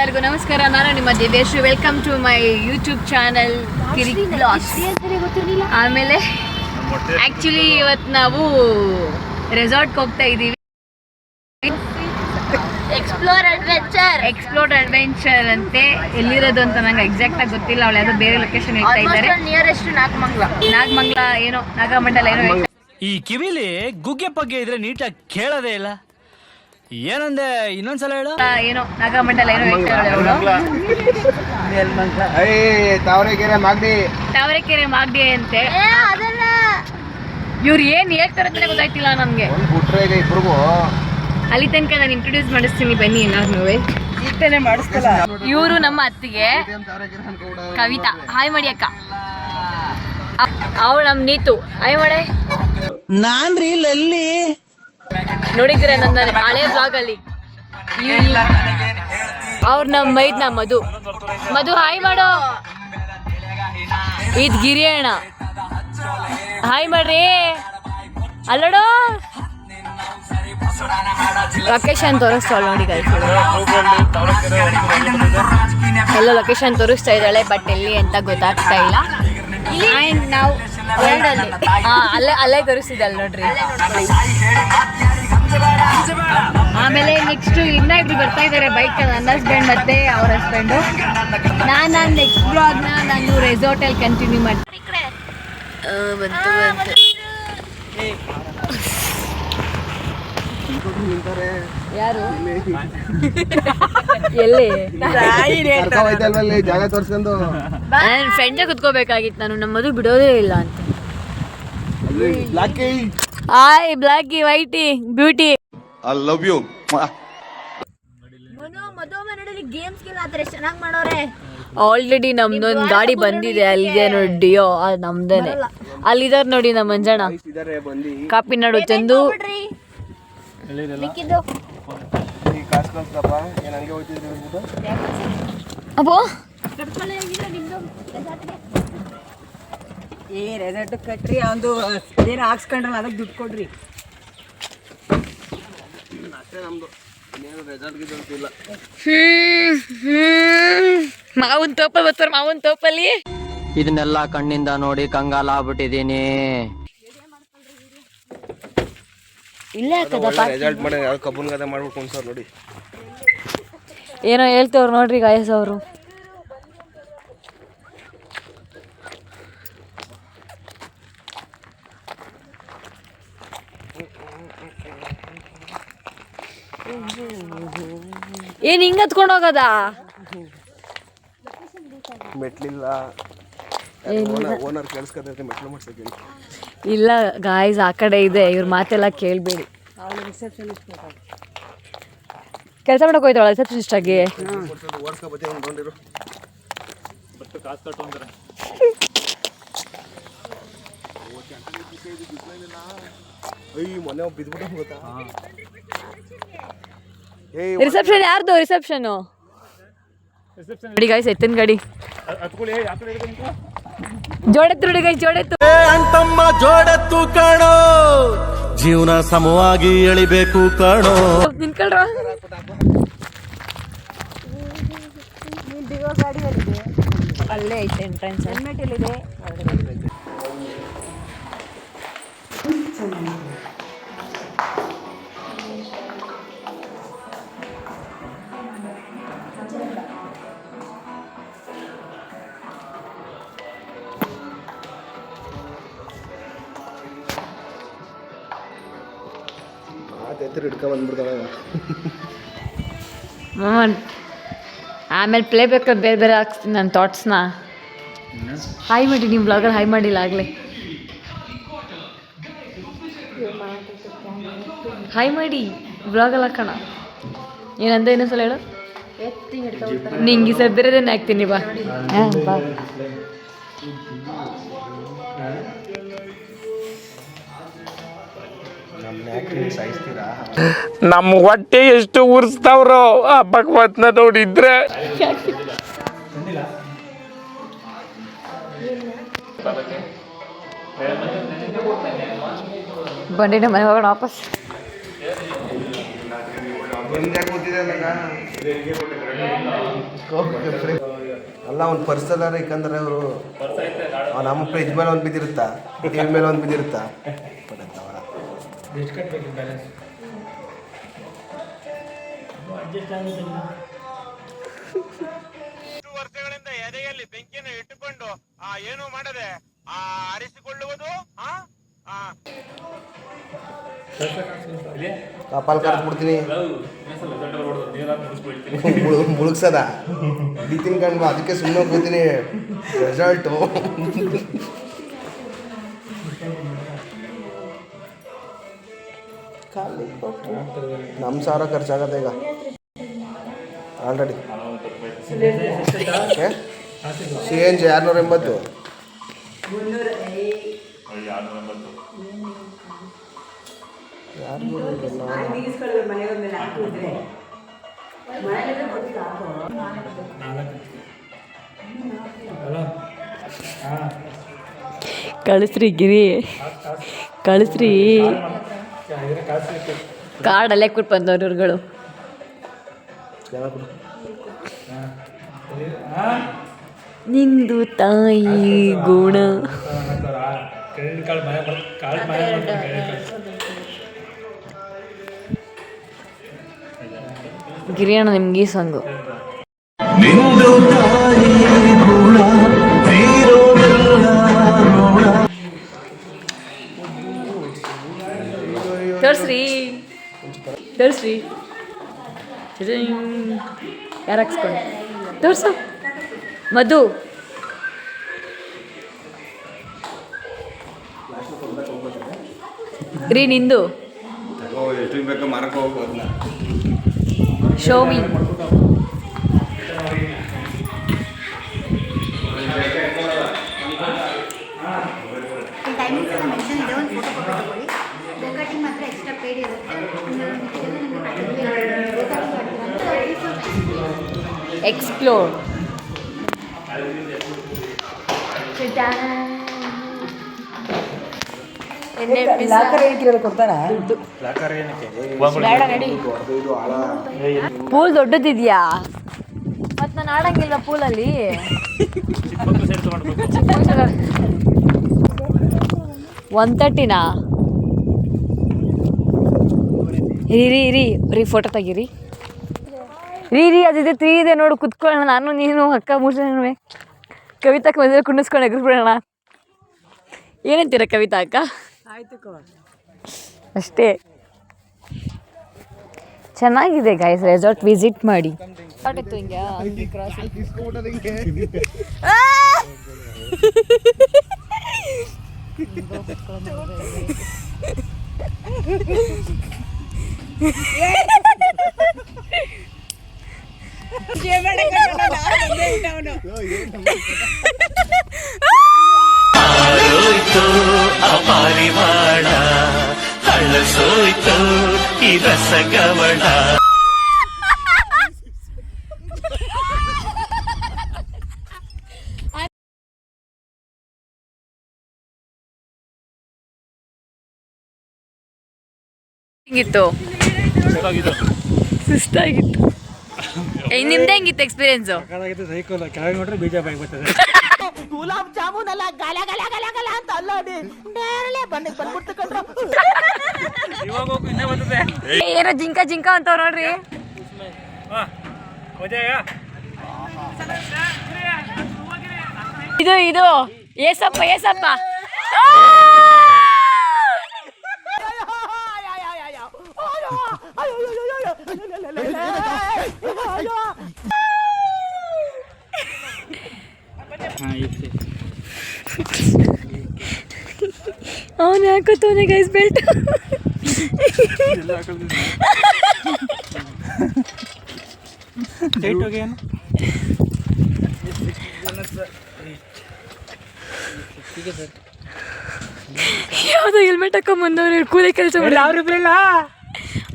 ಎಲ್ಲರಿಗೂ ನಮಸ್ಕಾರ. ನಾನು ನಿಮ್ಮ Divyashree. Welcome to my YouTube channel Kirik blogs. ಆಮೇಲೆ ಆ್ಯಕ್ಚುಲಿ ಇವತ್ತು ನಾವು ರೆಸಾರ್ಟ್ಗೆ ಹೋಗ್ತಾ ಇದ್ದೀವಿ. ಎಕ್ಸ್ಪ್ಲೋರ್ ಅಡ್ವೆಂಚರ್ ಅಂತೆ. ಎಲ್ಲಿರೋದು ಅಂತ ನಂಗೆ ಎಕ್ಸಾಕ್ಟಾಗಿ ಗೊತ್ತಿಲ್ಲ. ಅವಳು ಯಾವುದೋ ಬೇರೆ ಲೊಕೇಶನ್ ಹೇಳ್ತಾ ಇದ್ದಾರೆ. ನಿಯರೆಸ್ಟ್ ನಾಗಮಂಗಲ ಏನೋ ನಾಗಮಂಡಲ ಏನೋ. ಈ ಕಿವಿಲಿ ಗುಗ್ಗೆ ಪಗ್ಗೆ ಇದ್ರೆ ನೀಟಾಗಿ ಕೇಳೋದೇ ಇಲ್ಲ. ಏನಂದೆ ಇನ್ನೊಂದ್ಸಲ ಹೇಳು. ಏನೋ ನಾಗಮಂಡಲ ಏನೋ ಹೇಳ್ತಾಳೆ ಅವಳು. ತಾವರೆಕೆರೆ ಮಾಗಡಿ ಅಂತೆ. ಇವ್ರು ಏನ್ ಹೇಳ್ತಾರೆ ಅಂತಾನೆ ಗೊತ್ತಾಯ್ತಿಲ್ಲ ನಮ್ಗೆ. ಅಲ್ಲಿ ತನಕ ನಾನು ಇಂಟ್ರೊಡ್ಯೂಸ್ ಮಾಡಿಸ್ತೀನಿ, ಬನ್ನಿ. ಏನಾದ್ರು ಮಾಡಿಸ್ತಲ್ಲ. ಇವರು ನಮ್ಮ ಅತ್ತಿಗೆ ಕವಿತಾ. ಹಾಯ್ ಮಾಡಿ ಅಕ್ಕ. ಅವಳು ನಮ್ಮ ನೀತು. ಹಾಯ್ ಮಾಡೆ. ನಾನ್ರಿ ಲಲ್ಲಿ ನೋಡಿದ್ರೆ ನನ್ನ ಹಳೆ ಬ್ಲಾಗ್ ಅಲ್ಲಿ ಅವ್ರು ನಮ್ಮ ಮೈದ್ನ ಮಧು ಹಾಯ್ ಮಾಡೋ. ಇದ್ ಗಿರಿ ಅಣ್ಣ ಹಾಯ್ ಮಾಡ್ರಿ. ಅಲ್ಲಡೋ ಲೊಕೇಶನ್ ತೋರಿಸ್ತಾಳೆ ನೋಡಿ ಗೈಸ್. ಎಲ್ಲ ಲೊಕೇಶನ್ ತೋರಿಸ್ತಾ ಇದ್ದಾಳೆ, ಬಟ್ ಎಲ್ಲಿ ಅಂತ ಗೊತ್ತಾಗ್ತಾ ಇಲ್ಲ. ನಾವು ಅಲ್ಲೇ ತೋರಿಸ್ತಿದ್ದಲ್ಲ ನೋಡ್ರಿ. ಆಮೇಲೆ ನೆಕ್ಸ್ಟ್ ಇನ್ನ ಇಬ್ರು ಬರ್ತಾ ಇದ್ದಾರೆ ಬೈಕ್. ನನ್ನ ಹಸ್ಬೆಂಡ್ ಮತ್ತೆ ಅವ್ರ ಹಸ್ಬೆಂಡು. ನಾನು ನೆಕ್ಸ್ಟ್ ಬ್ಲಾಗ್ನ ನಾನು ರೆಸಾರ್ಟಲ್ಲಿ ಕಂಟಿನ್ಯೂ ಮಾಡ್ತೀನಿ. ಬಂತು ಯಾರು ಎಲ್ಲಿ ಜಾಗ ತೋರ್ಸ್ಕೊಂಡು ನನ್ನ ಫ್ರೆಂಡೇ ಕುತ್ಕೋಬೇಕಾಗಿತ್ತು. ನಾನು ನಮ್ಮದು ಬಿಡೋದೇ ಇಲ್ಲ ಅಂತ. Hi blacky whitey beauty. I love you. Already ನಮ್ದೊಂದು ಗಾಡಿ ಬಂದಿದೆ. ಅಲ್ಲಿದೆ ನೋಡಿ ಡಿಯೋ, ಅದು ನಮ್ದೇನೆ. ಅಲ್ಲಿದ್ದಾರೆ ನೋಡಿ ನಮ್ಮ ಮಂಜಣ್ಣ. ಕಾಪಿನಾಡು ಚಂದು. ಅಪ್ಪೋ ರೆಸಾರ್ಟ್ ಕಟ್ರಿ. ಒಂದು ಏನು ಹಾಕ್ಸ್ಕೊಂಡ್ರಲ್ಲ ಅದಕ್ಕೆ ದುಡ್ಡು ಕೊಡ್ರಿ. ಮಾವನ್ ತೋಪಲ್ಲಿ ಬರ್ತಾರೆ. ಮಾವನ್ ತೋಪಲ್ಲಿ ಇದನ್ನೆಲ್ಲ ಕಣ್ಣಿಂದ ನೋಡಿ ಕಂಗಾಲ ಆಗ್ಬಿಟ್ಟಿದೀನಿ. ಇಲ್ಲೇ ರೆಸಾರ್ಟ್ ಮಾಡಿ ಕಬ್ಬನ್ ಗದ ಮಾಡ್ಬಿಟ್ಟು ಸರ್ ನೋಡಿ. ಏನೋ ಹೇಳ್ತವ್ರು ನೋಡ್ರಿ ಗಾಯಸ್ ಅವರು. ಏನ್ ಹಿಂಗ ಹತ್ಕೊಂಡು ಹೋಗದ? ಮೆಟ್ಲಿಲ್ಲ. ಓನರ್ ಕೇಳಿಸ್ಕೊತೈತೆ ಮೆಟ್ಲು ಮಾಡ್ಸಕ್ಕೆ. ಇಲ್ಲ ಗಾಯ್ಸ್, ಆ ಕಡೆ ಇದೆ. ಇವ್ರ ಮಾತೆಲ್ಲ ಕೇಳಬೇಡಿ. ಕೆಲಸ ಮಾಡಕ್ ಹೋಯ್ತಾಳ ರಿಸೆಪ್ಷನಿಸ್ಟ್ ಆಗಿ. ರಿಸೆಪ್ಷನ್ ಯಾರ್ದು? ರಿಸೆಪ್ಷನ್ ನೋಡಿ ಗಾಯ್ಸ್, ಎತ್ತಿನ ಗಾಡಿ ಜೋಡೆತ್ತು ನೋಡಿ ಗಾಯ್ಸ್, ಜೋಡೆತ್ತು ಅಂತಮ್ಮ ಜೋಡೆತ್ತು ಕಾಣೋ. ಜೀವನ ಸಮವಾಗಿ ಎಳಿಬೇಕು ಕಾಣೋ. ನಿಂತ್ಕೊಳ್ರ. ಅಲ್ಲೇ ಐತೆ ಎಂಟ್ರೆನ್ಸ್. ಹೆಲ್ಮೆಟಲ್ಲಿದೆ. ಆಮೇಲೆ ಪ್ಲೇ ಬೇಕಾದ್ರೆ ಬೇರೆ ಬೇರೆ ಹಾಕ್ಸ್ತೀನಿ ನನ್ನ ಥಾಟ್ಸ್ನ. ಹಾಯ್ ಮಾಡಿ ನೀವು ಬ್ಲಾಗಲ್ಲಿ ಹಾಯ್ ಮಾಡಿಲ್ಲ ಆಗಲೇ. ಹಾಯ್ ಮಾಡಿ ಬ್ಲಾಗಲ್ಲಿ ಹಾಕೋಣ. ಏನಂದ ಇನ್ನೊಂದ್ಸಲ ಹೇಳು. ನಿಂಗೆ ಸರ್ ಬೇರೆದೇನೆ ಹಾಕ್ತೀನಿ ಬಾ. ಹಾಂ ಬಾ. ನಮ್ಮ ಹೊಟ್ಟೆ ಎಷ್ಟು ಉರ್ಸ್ತಾವ್ರೋ ಆ ಭಗವತ್ನ ನೋಡಿದ್ರೆ. ಬಂಡಿ ಮನೆ ಹೋಗೋಣ ವಾಪಸ್. ಬಂದ್ಯಾಕೆ ಕೂತಿದೆ ಅಲ್ಲ ಅವ್ನು ಪರ್ಸಲ್ಲ ಇಕ್ಕಂದ್ರೆ ಅವರು ನಮ್ಮ ಫ್ರಿಜ್ ಮೇಲೆ ಒಂದು ಬಿದ್ದಿರುತ್ತಾ, ಟಿವಿ ಮೇಲೆ ಒಂದು ಬಿದ್ದಿರುತ್ತಾ. ವರ್ಷಗಳಿಂದ ಎದೆಯಲ್ಲಿ ಬೆಂಕಿಯನ್ನು ಇಟ್ಟುಕೊಂಡು ಏನು ಮಾಡದೆ ಆರಿಸಿಕೊಳ್ಳುವುದು ಕಾಪಾಲ್ ಕರೆದ್ಬಿಡ್ತೀನಿ ಮುಳುಗ್ಸದ ಇಡಿ ತಿನ್ಕೊಂಡು ಅದಕ್ಕೆ ಸುಮ್ಮನೆ ಹೋಗ್ತೀನಿ ರೆಸಾಲ್ಟು. ನಮ್ಮ ಸಾವಿರ ಖರ್ಚಾಗತ್ತೆ ಈಗ ಆಲ್ರೆಡಿ. CNG 680. ಕಳಿಸ್ರಿ ಗಿರಿ, ಕಳಿಸ್ರಿ. ಕಾರ್ಡಲ್ಲೇ ಕೊಟ್ಟು ಬಂದವ್ರುಗಳು. ನಿಂದು ತಾಯಿ ಗುಣ. ಗಿರಿಯಣ್ಣ ನಿಮ್ಗೆ ಈ ಸಾಂಗು. ತೋರ್ಸ್ರಿ ತೋರ್ಸ್ರಿ. ಯಾರು ಹಾಕ್ಸ್ಕೊಂಡು ತೋರ್ಸು ಮಧು. ರೀ ನಿಂದು ಶೋಮಿ. ಎಕ್ಸ್ಪ್ಲೋರ್. ಪೂಲ್ ದೊಡ್ಡದಿದ್ಯಾ? ಮತ್ ನಾನು ಆಡಂಗಿಲ್ವಾ ಪೂಲಲ್ಲಿ? 130ನಾ? ರೀ ಫೋಟೋ ತೆಗೀರಿ. ರೀ ಅದಿದೆ 3 ಇದೆ ನೋಡು. ಕುತ್ಕೊಳ್ಳೋಣ ನಾನು ನೀನು ಅಕ್ಕ 3 ಜನ. ಕವಿತಾಕ್ಕೆ ಮದುವೆ ಕುಂಡಿಸ್ಕೊಂಡು ಎಗರ್ಬಿಡೋಣ. ಏನಂತೀರ ಕವಿತಾ ಅಕ್ಕ? ಅಷ್ಟೇ. ಚೆನ್ನಾಗಿದೆ ಗೈಸ್, ರೆಸಾರ್ಟ್ ವಿಸಿಟ್ ಮಾಡಿ. ಅಪಾರಿವಾಳ ಹಳಸೋಯ್ತು ಈ ರಸಗವಳ. ಹೆಂಗಿತ್ತು? ಸುಸ್ತಾಗಿತ್ತು. ನಿಮ್ದು ಹೆಂಗಿತ್ತು ಎಕ್ಸ್ಪೀರಿಯನ್ಸು? ಗುಲಾಬ್ ಜಾಮೂನ್ ಅಲ್ಲ, ಗಲ ಗಲ ಗಲ ಗಲ ಅಂತ ಅಲ್ಲೋಡಿ ನೇರಳೆ ಬಂದ್ಬಿಡ್ತು ಕಣ್ರು. ಏನೋ ಜಿಂಕ ಅಂತವ್ ನೋಡ್ರಿ. ಇದು ಏಸಪ್ಪ. ಅವನು ಹಾಕೋತವನೆ ಗೈಸ್ ಬೆಲ್ಟ್. ಯಾವುದೋ ಹೆಲ್ಮೆಟ್ ಹಾಕೊಂಬಂದವ್ರು ಕೂಲಿ ಕೆಲಸ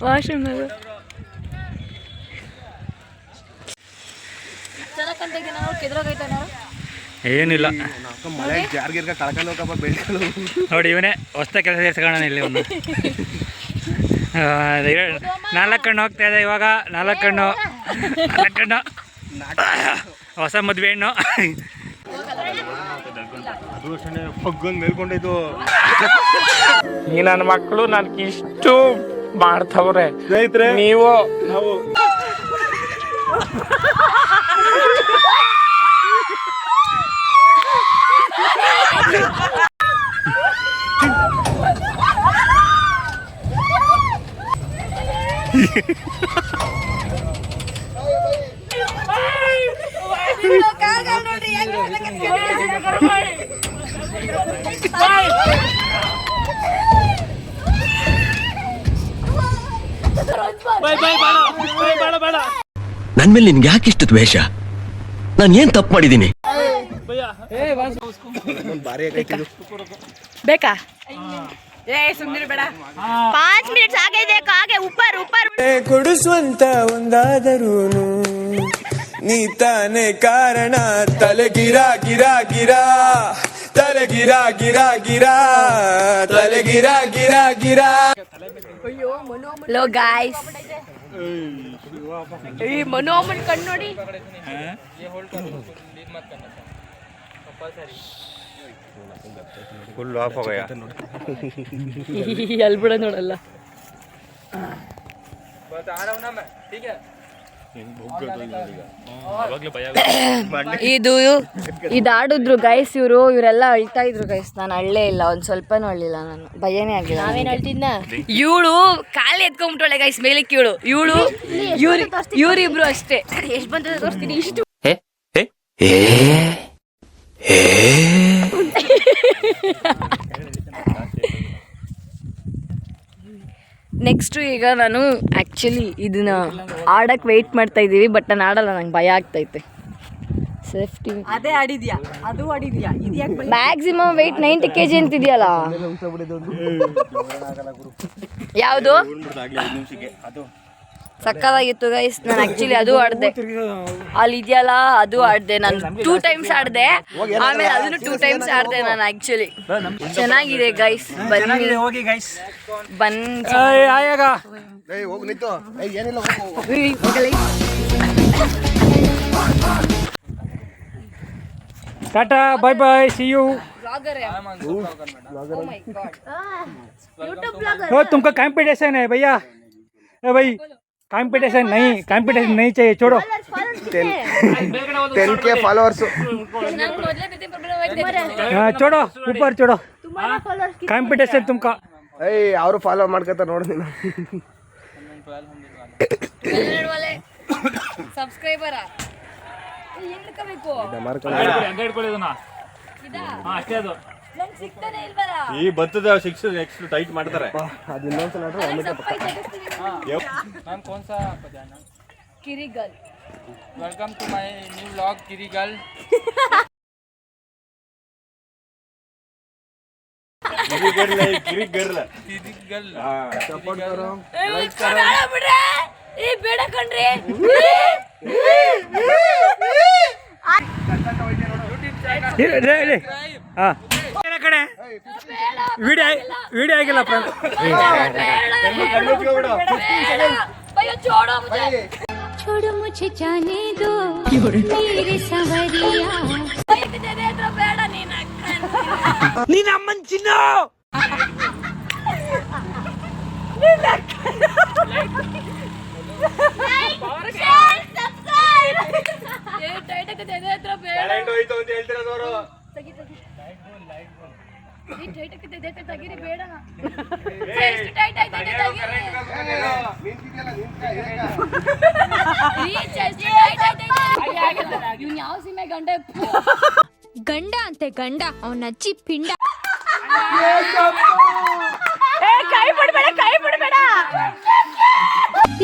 ವಾಶ್ರೂಮ್ನಾಗ. ಏನಿಲ್ಲ ಮಳೆ ಜಾರ್ಗಿರ್ಗ ಕಳ್ಕೊಂಡು ಹೋಗಪ್ಪ ಬೆಳ್ಕೊಂಡು ನೋಡಿ. ಇವನೇ ಹೊಸ್ತ ಕೆಲಸ ಸೇರ್ಸ್ಕೊಳ್ಳೋಣ ಇಲ್ಲಿ. ಒಂದು 4 ಕಣ್ಣು ಹೋಗ್ತಾ ಇದೆ ಇವಾಗ. 4 ಕಣ್ಣು ಹೊಸ ಮದ್ವೆ ಹೆಣ್ಣು. ಈ ನನ್ನ ಮಕ್ಕಳು ನನ್ಗೆ ಇಷ್ಟು ಮಾಡ್ತವ್ರೆ ನೀವು ನನ್ ಮೇಲೆ ನಿನ್ಗೆ ಯಾಕಿಷ್ಟು ದ್ವೇಷ? ನಾನು ಏನ್ ತಪ್ಪು ಮಾಡಿದ್ದೀನಿ? ಬೇಕಾ ಸುಮ್ಮನೆ ಬೇಡ 5 ಮಿನಿಟ್ಸ್ ಆಗೈತೆ ಕಾಗೆ ಉಪ್ಪರ್ ಕೊಡಿಸುವಂತ ಒಂದಾದರೂನು ನೀ ತಾನೇ ಕಾರಣ. ತಲೆ ಗಿರಾ ಗಿರಾ ಗಿರಾ ತಲೆ ಗಿರಾ ಗಿರಾ ಗಿರಾ ತಲೆ ಗಿರಾ ಗಿರಾ ಗಿರಾ. ಲೋ ಗಾಯ್ಸ್ ಈ ಮನೋಮನ್ ಕಣ್ಣು ನೋಡಿ. ಫುಲ್ ಆಫ್ ಹೋಗಯ್ಯ. ಎಲ್ಲಿ ಬಿಡ ನೋಡಲ್ಲ. ಇದು ಆಡಿದ್ರು ಗೈಸ್. ಇವರೆಲ್ಲ ಅಳ್ತಾ ಇದ್ರು ಗೈಸ್. ನಾನು ಅಳ್ಳೇ ಇಲ್ಲ, ಒಂದ್ ಸ್ವಲ್ಪನೂ ಅಳ್ಳಿಲ್ಲ, ನಾನು ಭಯನೇ ಆಗಿಲ್ಲ. ನಾವೇನ್ ಅಳ್ತಿದ್ನ? ಇವಳು ಕಾಲು ಎತ್ಕೊಂಡ್ಬಿಟ್ಟಳೆ ಗೈಸ್ ಮೇಲಕ್ಕೆ. ಇವರಿಬ್ರು ಅಷ್ಟೇ. ಎಷ್ಟು ಬಂದ ತೋರಿಸ್ತೀನಿ. ಇಷ್ಟು ನೆಕ್ಸ್ಟ್ ಈಗ ನಾನು ಆ್ಯಕ್ಚುಲಿ ಇದನ್ನ ಆಡಕ್ಕೆ ವೆಯ್ಟ್ ಮಾಡ್ತಾ ಇದ್ದೀವಿ. ಬಟ್ ನಾನು ಆಡಲ್ಲ, ನಂಗೆ ಭಯ ಆಗ್ತೈತೆ. ಸೇಫ್ಟಿ ಅದೇ ಆಡಿದ್ಯಾ, ಅದು ಆಡಿದ್ಯಾ. ಇದ್ಯಾಕೆ ಮ್ಯಾಕ್ಸಿಮಮ್ ವೆಯ್ಟ್ 90 kg ಅಂತಿದೆಯಲ್ಲ. ಯಾವುದು ಸಕ್ಕತ್ತಾಗಿತ್ತು ಗೈಸ್. ನಾನು ಆ್ಯಕ್ಚುಲಿ ಅದು ಆಡಿದೆ. ಅಲ್ಲಿ ಇದೆಯಲ್ಲ ಅದು ಆಡಿದೆ. ನಾನು 2 times ಆಡಿದೆ. ಆಮೇಲೆ ಅದನ್ನು 2 times ಆಡಿದೆ ನಾನು ಆ್ಯಕ್ಚುಲಿ. ಚೆನ್ನಾಗಿದೆ ಗೈಸ್. ಬನ್ನಿ ಹೋಗಿ ಗೈಸ್. ಹೋಗು ನಿಂತು. ಏನಿಲ್ಲ, ಟಾಟಾ ಬಾಯ್ ಬಾಯ್ ಸಿ ಯು. तुमको कंपटीशन है भैया. भाई कंपटीशन नहीं चाहिए, छोड़ो. 10K followers. छोड़ो ऊपर छोड़ो. कंपटीशन तुमका. ಅವರು ಫಾಲೋ ಮಾಡ್ಕೊತಾರೆ ನೋಡಿ. ಸಬ್ಸ್ಕ್ರೈಬರ್ ಈ ಬರ್ತದೆ ನೆಕ್ಸ್ಟ್ ಟೈಟ್ ಮಾಡ್ತಾರೆ. ಅದು ಇನ್ನೊಂದ್ಸಲ ಕಿರಿಗಲ್. Welcome to my new vlog ಕಿರಿಗಲ್. ಬೇಡ ಕಣ್ರಿ. ಕಡೆ ವಿಡಿಯೋ ಆಗಿಲ್ಲ. छोड़ो मुझे जाने दो मेरे सवरिया. ಬೇಡ ನೀನ್ ಅಮ್ಮನ್ ಚಿನ್ನ. ಗಂಡ ಅಂತೆ ಗಂಡ ಅವನ ಅಜ್ಜಿ ಪಿಂಡ. ಕೈ ಬಿಡ್ಬೇಡ.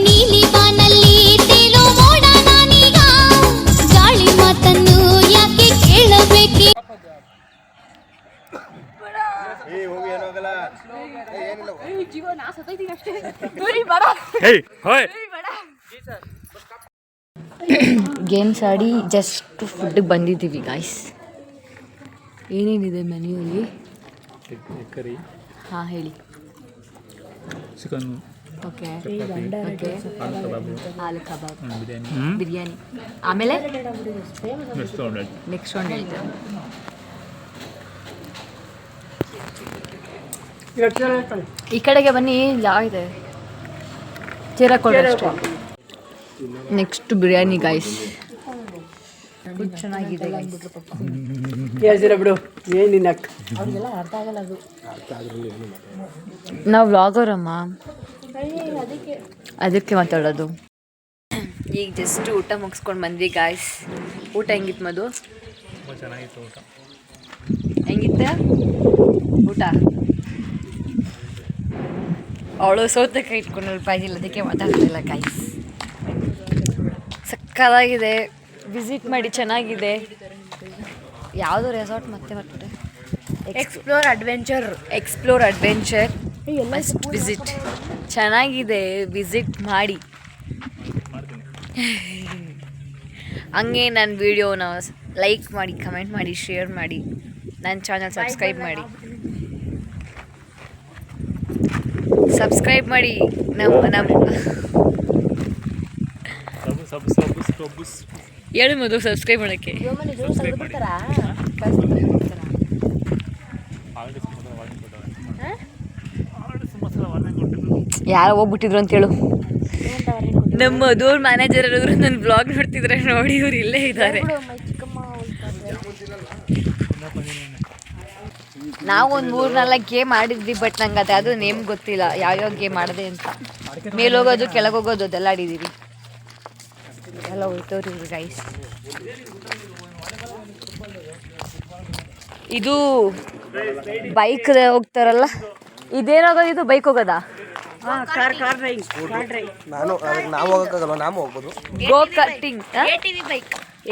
ನೀಲಿ ಬಾನಲ್ಲಿ ತೇಲೋ ಮೋಡ ನಾನೀಗ ಗಾಳಿ ಮಾತನ್ನು ಯಾಕೆ ಕೇಳಬೇಕಿ. ಗೇಮ್ಸ್ ಆಡಿ ಜಸ್ಟ್ ಫುಡ್ಗೆ ಬಂದಿದ್ದೀವಿ ಗಾಯ್ಸ್. ಏನೇನಿದೆ ಮೆನ್ಯೂಲಿ? ಕರಿ, ಹಾಂ ಹೇಳಿ. Chicken, okay aloo kebab biryani ಆಮೇಲೆ ನೆಕ್ಸ್ಟ್ ರೌಂಡ್ ಹೇಳ್ತೇವೆ. ಈ ಕಡೆಗೆ ಬನ್ನಿ, ಜಾಗ ಇದೆ. ಚೀರ ಕೊಡೋಷ್ಟು. Next biryani guys. ಚೆನ್ನಾಗಿದೆ ಬಿಡು ಏನಿನ್ನ ನಾವು ವ್ಲಾಗರ್ ಅಮ್ಮ, ಅದಕ್ಕೆ ಮಾತಾಡೋದು. ಈಗ ಜಸ್ಟ್ ಊಟ ಮುಗಿಸ್ಕೊಂಡು ಬಂದ್ವಿ ಗಾಯ್ಸ್. ಊಟ ಹೆಂಗಿತ್ತು ಮಧು? ಹೆಂಗಿತ್ತ ಊಟ? ಅವಳು ಸೌತೆಕಾಯಿ ಇಟ್ಕೊಂಡು ರೂಪಾಯಿಲ್ಲ, ಅದಕ್ಕೆ ಮಾತಾಡ್ತಿಲ್ಲ ಗಾಯ್ಸ್. ಸಕ್ಕತ್ತಾಗಿದೆ, ವಿಸಿಟ್ ಮಾಡಿ, ಚೆನ್ನಾಗಿದೆ. ಯಾವುದು ರೆಸಾರ್ಟ್ ಮತ್ತೆ ಎಕ್ಸ್ಪ್ಲೋರ್ ಅಡ್ವೆಂಚರ್ ಮಸ್ಟ್ ವಿಸಿಟ್. ಚೆನ್ನಾಗಿದೆ, ವಿಸಿಟ್ ಮಾಡಿ. ಹಂಗೆ ನನ್ನ ವಿಡಿಯೋನ ಲೈಕ್ ಮಾಡಿ, ಕಮೆಂಟ್ ಮಾಡಿ, ಶೇರ್ ಮಾಡಿ, ನನ್ನ ಚಾನಲ್ ಸಬ್ಸ್ಕ್ರೈಬ್ ಮಾಡಿ. ಹೇಳು ಮಧು ಸಬ್ಸ್ಕ್ರೈಬ್ ಮಾಡೋಕ್ಕೆ. ಯಾರೋ ಹೋಗ್ಬಿಟ್ಟಿದ್ರು ಅಂತ ಹೇಳು. ನಮ್ಮ ಮಧುವ್ರ ಮ್ಯಾನೇಜರ್ ಹೇಳಿದ್ರು ನನ್ನ ಬ್ಲಾಗ್ ನೋಡ್ತಿದ್ರೆ ನೋಡಿ, ಇವ್ರು ಇಲ್ಲೇ ಇದ್ದಾರೆ. ನಾವು ಒಂದು 3-4 ಗೇಮ್ ಆಡಿದ್ವಿ, ಬಟ್ ನಂಗೆ ಅದು ನೇಮ್ ಗೊತ್ತಿಲ್ಲ ಯಾವ್ಯಾವ ಗೇಮ್ ಆಡಿದೆ ಅಂತ. ಮೇಲೆ ಹೋಗೋದು, ಕೆಳಗೆ ಹೋಗೋದು ಅದೆಲ್ಲ ಆಡಿದ್ದೀವಿ. ಎಲ್ಲ ಹೋಯ್ತವ್ರಿ ಗೈಸ್. ಇದು ಬೈಕ್ ಹೋಗ್ತಾರಲ್ಲ, ಇದೇನಾಗೋದು? ಇದು ಬೈಕ್ ಹೋಗೋದಾ? ನಾನು ನಾವು ಹೋಗೋಕ್ಕಾಗಲ್ಲ, ನಾವು ಹೋಗ್ಬೋದು. ಗೋ ಕಾರ್ಟಿಂಗ್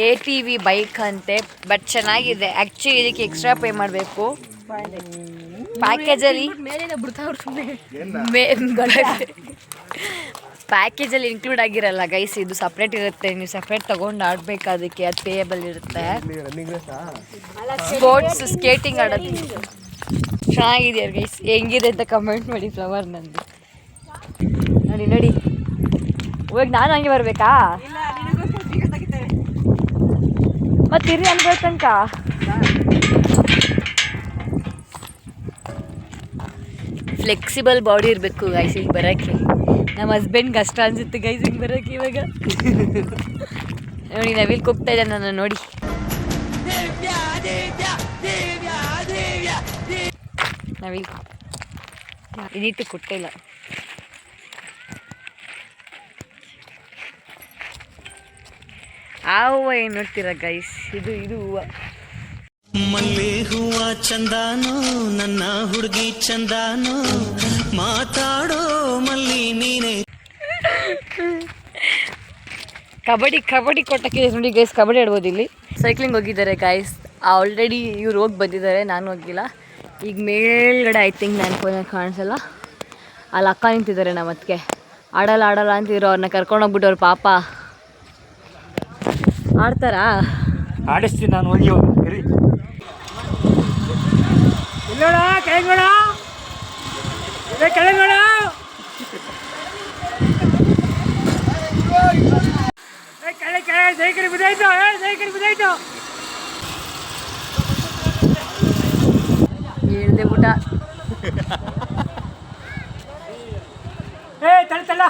ATV ಬೈಕ್ ಅಂತೆ. ಬಟ್ ಚೆನ್ನಾಗಿದೆ. ಆ್ಯಕ್ಚುಲಿ ಇದಕ್ಕೆ ಎಕ್ಸ್ಟ್ರಾ ಪೇ ಮಾಡಬೇಕು. ಪ್ಯಾಕೇಜಲ್ಲಿ ಇನ್ಕ್ಲೂಡ್ ಆಗಿರಲ್ಲ ಗೈಸ್, ಇದು ಸಪ್ರೇಟ್ ಇರುತ್ತೆ. ನೀವು ಸಪ್ರೇಟ್ ತೊಗೊಂಡು ಆಡಬೇಕು, ಅದಕ್ಕೆ ಅದು ಪೇಯಬಲ್ ಇರುತ್ತೆ. ಸ್ಪೋರ್ಟ್ಸ್ ಸ್ಕೇಟಿಂಗ್ ಆಡೋದು ಚೆನ್ನಾಗಿದೆ ಗೈಸ್. ಹೆಂಗಿದೆ ಅಂತ ಕಮೆಂಟ್ ಮಾಡಿ. ಫ್ಲವರ್ ನಂದು ನೋಡಿ. ಹೋಗಿ ನಾನು ಹಂಗೆ ಬರಬೇಕಾ? ಮತ್ತೆ ಇರ್ರಿ ಅನ್ಬೇಕು ತನಕ. ಫ್ಲೆಕ್ಸಿಬಲ್ ಬಾಡಿ ಇರಬೇಕು ಗೈಸ್ ಇಲ್ಲಿ ಬರೋಕ್ಕೆ. ನಮ್ಮ ಹಸ್ಬೆಂಡ್ ಕಷ್ಟ ಅನ್ಸುತ್ತೆ ಗೈಸ್ ಹಿಂಗೆ ಬರೋಕ್ಕೆ. ಇವಾಗ ನೋಡಿ ನವಿಲ್ ಹೋಗ್ತಾ ಇದೆ ನನ್ನ ನೋಡಿ. ನವಿಲ್ ಇದಿಟ್ಟು ಕೊಟ್ಟಿಲ್ಲ. ಆ ಹೂವು ಏನು ನೋಡ್ತೀರಾ ಗೈಸ್? ಇದು ಹೂವು ಮಲ್ಲೆ ಹೂವ ಚಂದಾನೋ, ನನ್ನ ಹುಡುಗಿ ಚಂದಾನೋ, ಮಾತಾಡೋ ಮಲ್ಲಿ ನೀನೆ. ಕಬಡ್ಡಿ ಕೊಟ್ಟಕ್ಕೆ ನೋಡಿ ಗೈಸ್. ಕಬಡ್ಡಿ ಆಡ್ಬೋದು ಇಲ್ಲಿ. ಸೈಕ್ಲಿಂಗ್ ಹೋಗಿದ್ದಾರೆ ಗೈಸ್. ಆಲ್ರೆಡಿ ಇವ್ರು ಹೋಗಿ ಬಂದಿದ್ದಾರೆ, ನಾನು ಹೋಗಿಲ್ಲ. ಈಗ ಮೇಲ್ಗಡೆ ಐ ಥಿಂಕ್ ನನ್ನ ಫೋನಲ್ಲಿ ಕಾಣಿಸಲ್ಲ, ಅಲ್ಲಿ ಅಕ್ಕ ನಿಂತಿದ್ದಾರೆ. ನಮ್ಮ ಅತ್ತಿಗೆ ಆಡಲ್ಲ ಅಂತಿದ್ರು. ಅವ್ರನ್ನ ಕರ್ಕೊಂಡೋಗ್ಬಿಟ್ಟು ಅವ್ರ ಪಾಪ ಆಡ್ತಾರಾ? ಆಡಿಸ್ತೀನಿ ನಾನು. ಹೋಗಿ ಇರಿ. ಇಲ್ಲೋಡ ಕೆಳಗೋಡ, ಕೆಳಗೋಡ. ಸೈಕಲ್ ಬಿದ್ದಾಯ್ತು. ಹೇಳ್ದೆ ಊಟ. ತಳ್ಳ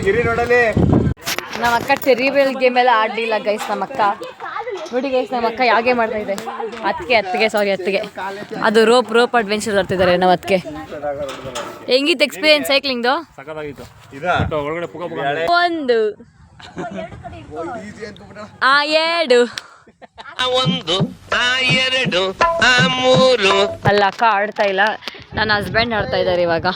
ಗಿರಿ ನೋಡಲಿ. ನಮ್ಮ ಅಕ್ಕ ಟೆರಿಬಲ್ ಗೇಮ್ ಎಲ್ಲ ಆಡಲಿಲ್ಲ ಗೈಸ್. ನಮ್ಮ ಅಕ್ಕ ನೋಡಿ ಗೈಸ್, ನಮ್ಮ ಅಕ್ಕ ಯಾವ ಗೇಮ್ ಮಾಡ್ತಾ ಇದೆ? ಅತ್ತಿಗೆ ಅದು ರೋಪ್ ಅಡ್ವೆಂಚರ್ ಬರ್ತಿದ್ದಾರೆ ನಮ್ಮ ಅತ್ತಿಗೆ. ಹೆಂಗಿತ್ತು ಎಕ್ಸ್ಪೀರಿಯನ್ಸ್ ಸೈಕ್ಲಿಂಗ್ದು? ಒಳಗಡೆ ಒಂದು 2 ಅಲ್ಲ ಅಕ್ಕ ಆಡ್ತಾ ಇಲ್ಲ, ನನ್ನ ಹಸ್ಬೆಂಡ್ ಆಡ್ತಾ ಇದ್ದಾರೆ ಇವಾಗ.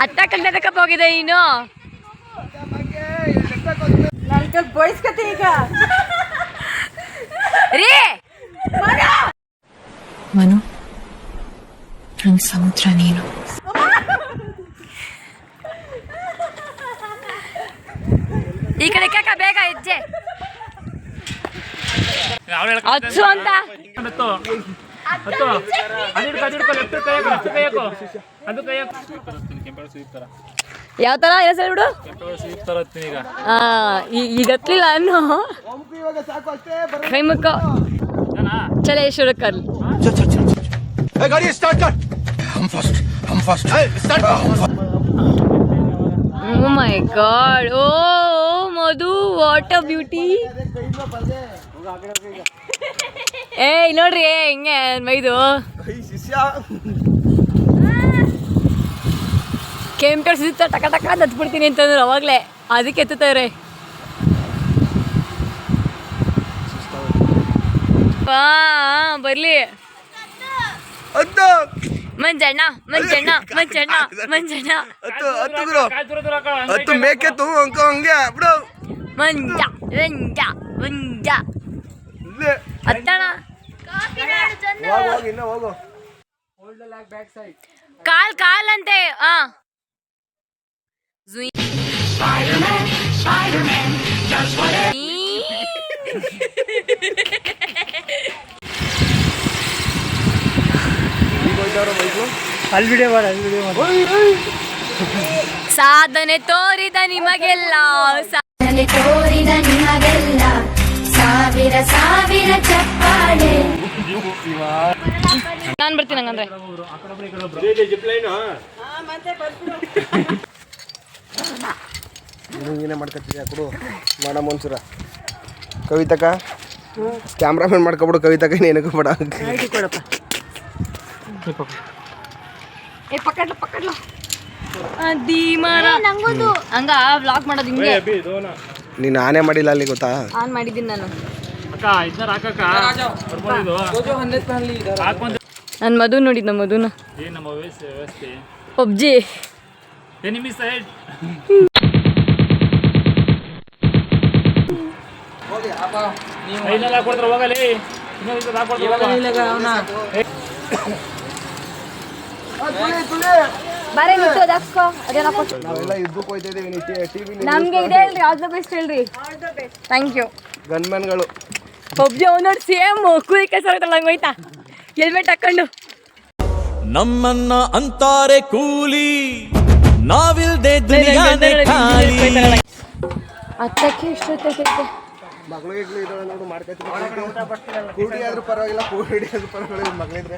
ಅತ್ತಕ್ಕಂತಕ್ಕ ಹೋಗಿದೆ ನೀನು. ಬೋಯ್ಸ್ಕತೆ ಈಗ ಮನು ನನ್ ಸಮುದ್ರ ನೀನು. ಈ ಕಡೆ ಕಾಕ ಬೇಗ ಹೆಜ್ಜೆ ಹಚ್ಚು ಅಂತ. ಯಾವ ತರ ಹೆಸರು ಬಿಡು. ಈಗ ಹತ್ಲಿಲ್ಲ ಅನ್ನು ಕೈ ಮುಕ್ಕ ಚಲೇಶ್ವರ curly. Oh my god. Oh, Madhu, what a beauty. ಏಯ್ ನೋಡ್ರಿ ಹಿಂಗೆ ಮೈದು ಕೆಂಪು ಸುತ್ತ ಟಕ ಟಕ ಅಂತ ಹತ್ಬಿಡ್ತೀನಿ ಅಂತಂದ್ರು ಅವಾಗಲೇ, ಅದಕ್ಕೆ ಎತ್ತುತ್ತವ್ರೆ. ಬರ್ಲಿ ಮಂಜಣ್ಣ ಮಂಜಣ್ಣ ಮಂಜಣ್ಣ ಮಂಜಣ್ಣ ಮೇಕೆ ತು ಅಂಕ ಹಂಗೆ ಬಿಡು. ಮಂಜ ಮಂಜ ಮಂಜ ಹತ್ತಣ. ಇನ್ನ ಹೋಗು. ಕಾಲ್ ಕಾಲ್ ಅಂತೆ. ಅಲ್ಲಿ ವಿಡಿಯೋ ಮಾಡ, ಅಲ್ಲಿ ವಿಡಿಯೋ ಮಾಡ. ಸಾಧನೆ ತೋರಿದ ನಿಮಗೆಲ್ಲ, ಸಾಧನೆ ತೋರಿದ ನಿಮಗೆಲ್ಲ ಸಾವಿರ ಸಾವಿರ ಚಪ್ಪಾಳೆ. ನಾನ್ ಬರ್ತೀನಿ ಹಂಗಂದ್ರೆ. ಏನೇ ಮಾಡ್ಕೊತಿದ್ಯಾ ಕೊಡು ಮಾಡ ಮನ್ಸೂರ. ಕವಿತಕ ಕ್ಯಾಮ್ರಾಮನ್ ಮಾಡ್ಕೊಬಿಡು. ಕವಿತಕ ಏನಕ್ಕೆ ಬೇಡ. ಹಂಗ ವ್ಲಾಗ್ ಮಾಡೋದು ಹಿಂಗೆ. ನೀನು ಆನೆ ಮಾಡಿಲ್ಲ ಅಲ್ಲಿ ಗೊತ್ತಾ? ಆನ್ ಮಾಡಿದ್ದೀನಿ ನಾನು. ನಾನು ಮಧು ನೋಡಿದ್ನ, ಮಧುನ ಪಬ್ಜಿ. ನಾವೆಲ್ಲ ಯುದ್ಧಕ್ಕೆ ಹೋಗ್ತಾ ಇದೀವಿ. ನಮ್ಗೆ ಇದೆ ಹೇಳ್ರಿ, ಆಲ್ ದ ಬೆಸ್ಟ್ ಹೇಳ್ರಿ. Thank you. ಗನ್ಮ್ಯಾನ್ಗಳು ಪಬ್ಜಿ ಅವ್ನು ನೋಡಿ ಸೇಮ್ ಕೂಲಿ ಕೆಲಸ ಹಂಗೆ ಹೋಯ್ತಾ ಹೆಲ್ಮೆಟ್ ಹಾಕೊಂಡು. ನಮ್ಮನ್ನ ಅಂತಾರೆ ಕೂಲಿ, ನಾವಿಲ್ದೆ ದುನಿಯಾನೇ ಖಾಲಿ. ಹತ್ತಕ್ಕೆ ಎಷ್ಟೊತ್ತೈತೆ? ಮಗಳಿಗೆ ಇದ್ದಾವೆ ನೋಡು ಮಾಡ್ಕೊತೀವಿ. ಕೂಡಿ ಆದ್ರೂ ಪರವಾಗಿಲ್ಲ, ಕೂಡಿ ಆದ್ರೂ ಪರವಾಗಿಲ್ಲ. ಮಗಳಿದ್ರೆ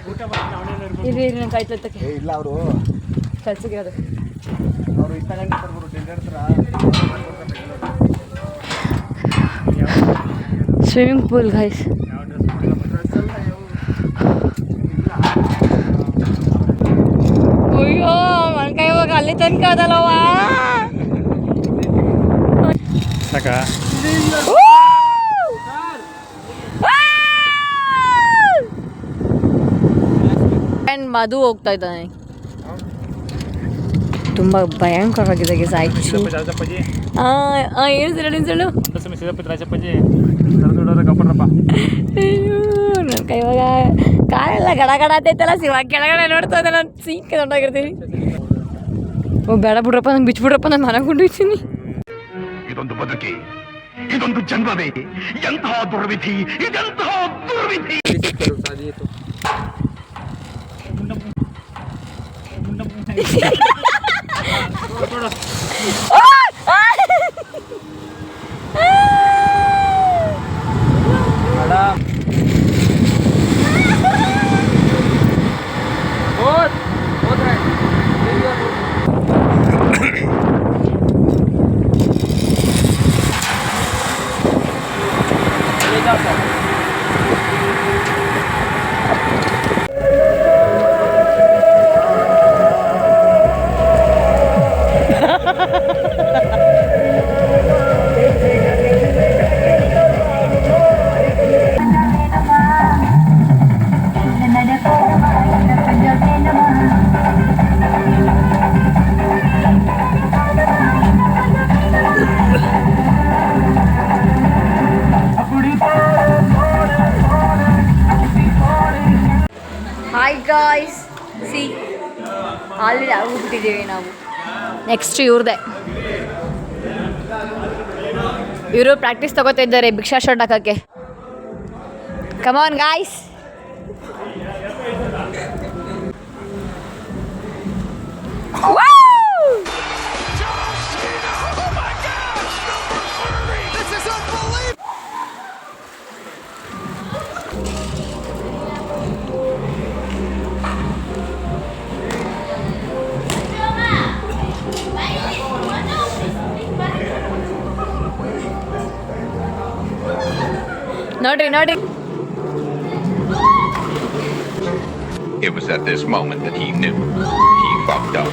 ಇರಿ ಇರಿ ನಂಗೆ ಕಾಯ್ತಕ್ಕೆ ಇಲ್ಲ ಅವರು ಕೆಲ್ಸಕ್ಕೆ ಅದು ಅವರು ಇತ್ತಾಗಂಗೆ ಬರ್ಬೋದು ಡೆಂಡರ್ ಥರ. Swimming pool guys. ಅಯ್ಯೋ ಮನ್ಕಾಯಿ ಹೋಗ ಅಲ್ಲಿ ತನಕ ಅದಲ್ಲವ. ಮಧು ಹೋಗ್ತಾ ಇದ್ದಾನೆ. ತುಂಬಾ ಭಯಂಕರವಾಗಿದೆ ನನ್ನ ಕೈ ಇವಾಗ ಕಾಲೆಲ್ಲ ಗಡ ಗಡ ಆತೈತಲ್ಲ. ಇವಾಗ ಕೆಳಗಡೆ ನೋಡ್ತಾ ಇದ್ದೆ ನಾನು. ಸೀಕೆ ದೊಡ್ಡಾಗಿರ್ತೀನಿ. ಓ ಬೇಡ ಬಿಡ್ರಪ್ಪ, ನಂಗೆ ಬಿಚ್ಬಿಡ್ರಪ್ಪ, ನಾನು ಮನೆಗೆ ಕೊಂಡಿರ್ತೀನಿ. ಇದೊಂದು ಬದುಕಿ, ಇದೊಂದು ಜನ್ಮವೇ, ಎಂತಹ ದುರ್ವಿಧಿ, ಇದೆಂತಹ ದುರ್ವಿಧಿ. ಬಂದಿದ್ದೀವಿ ನಾವು. ನೆಕ್ಸ್ಟ್ ಇವ್ರದ್ದೇ. ಇವರು ಪ್ರಾಕ್ಟೀಸ್ ತಗೋತಾ ಇದ್ದಾರೆ ಭಿಕ್ಷಾ ಶಾಟ್ ಹಾಕೋಕ್ಕೆ. ಕಮಾನ್ ಗಾಯ್ಸ್. ನೋಡ್ರಿ ನೋಡ್ರಿ. It was at this moment that he knew he fucked up.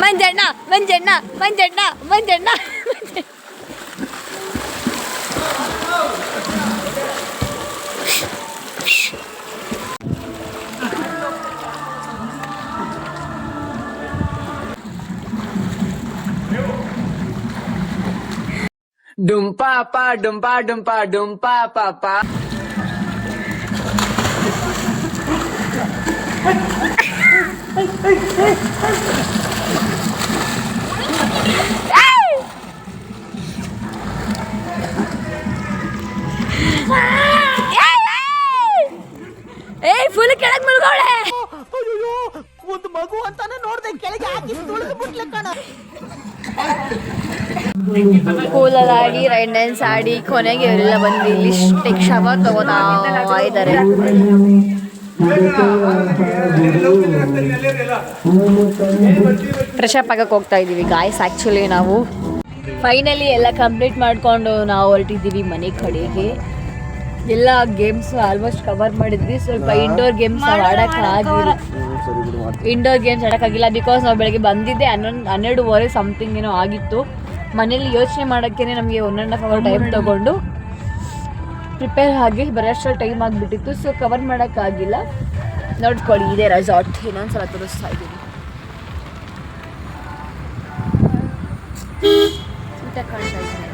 Manjanna Manjanna Manjanna Manjanna. ಡುಂಪಾಪ ಡುಂಪಾ ಡುಂಪಾ ಡುಂಪಾ ಪಾಪ. ಏಯ್ ಫುಲ್ ಕೆಳಗೆ ಮುಳುಗೋಳೆ. ಅಯ್ಯೋ ಒಂದು ಮಗು ಅಂತಾನೆ ನೋಡ್ದೆ ಕೆಳಗೆ ಹಾಕಿ ತುಳಿದು ಬಿಟ್ಲೆ ಕಣ. ಕೂಲಲ್ಲಿ ಆಡಿ ರೈಡ್ ಡ್ಯಾನ್ಸ್ ಆಡಿ ಕೊನೆಗೆ ಇವರೆಲ್ಲ ಬಂದು ಇಲ್ಲಿ ಕ್ಷಮ ತಗೋತಾ ಇದ್ದಾರೆ. ಫ್ರೆಶಪ್ ಆಗಕ್ಕೆ ಹೋಗ್ತಾ ಇದ್ದೀವಿ ಗಾಯ್ಸ್. ಆ್ಯಕ್ಚುಲಿ ನಾವು ಫೈನಲಿ ಎಲ್ಲ ಕಂಪ್ಲೀಟ್ ಮಾಡಿಕೊಂಡು ನಾವು ಹೊರಟಿದ್ದೀವಿ ಮನೆ ಕಡೆಗೆ. ಎಲ್ಲ ಗೇಮ್ಸ್ ಆಲ್ಮೋಸ್ಟ್ ಕವರ್ ಮಾಡಿದ್ವಿ. ಸ್ವಲ್ಪ ಇಂಡೋರ್ ಗೇಮ್ಸ್ ನಾವು ಆಡೋಕ್ಕಾಗಿಲ್ಲ. ಇಂಡೋರ್ ಗೇಮ್ಸ್ ಆಡೋಕ್ಕಾಗಿಲ್ಲ ಬಿಕಾಸ್ ನಾವು ಬೆಳಗ್ಗೆ ಬಂದಿದ್ದೆ 12:30 ಸಮಥಿಂಗ್ ಏನೋ ಆಗಿತ್ತು. ಮನೇಲಿ ಯೋಚನೆ ಮಾಡೋಕ್ಕೇ ನಮಗೆ 1.5 hour ಟೈಮ್ ತೊಗೊಂಡು ಪ್ರಿಪೇರ್ ಆಗಿ ಬರೋಷ್ಟು ಟೈಮ್ ಆಗಿಬಿಟ್ಟಿತ್ತು. ಸೊ ಕವರ್ ಮಾಡೋಕ್ಕಾಗಿಲ್ಲ. ನೋಡ್ಕೊಳ್ಳಿ ಇದೇ ರೆಸಾರ್ಟ್. ಇನ್ನೊಂದ್ಸಲ ತೋರಿಸ್ತಾ ಇದ್ದೀನಿ. ಕಾಣ್ತಾ ಇದ್ದೀನಿ.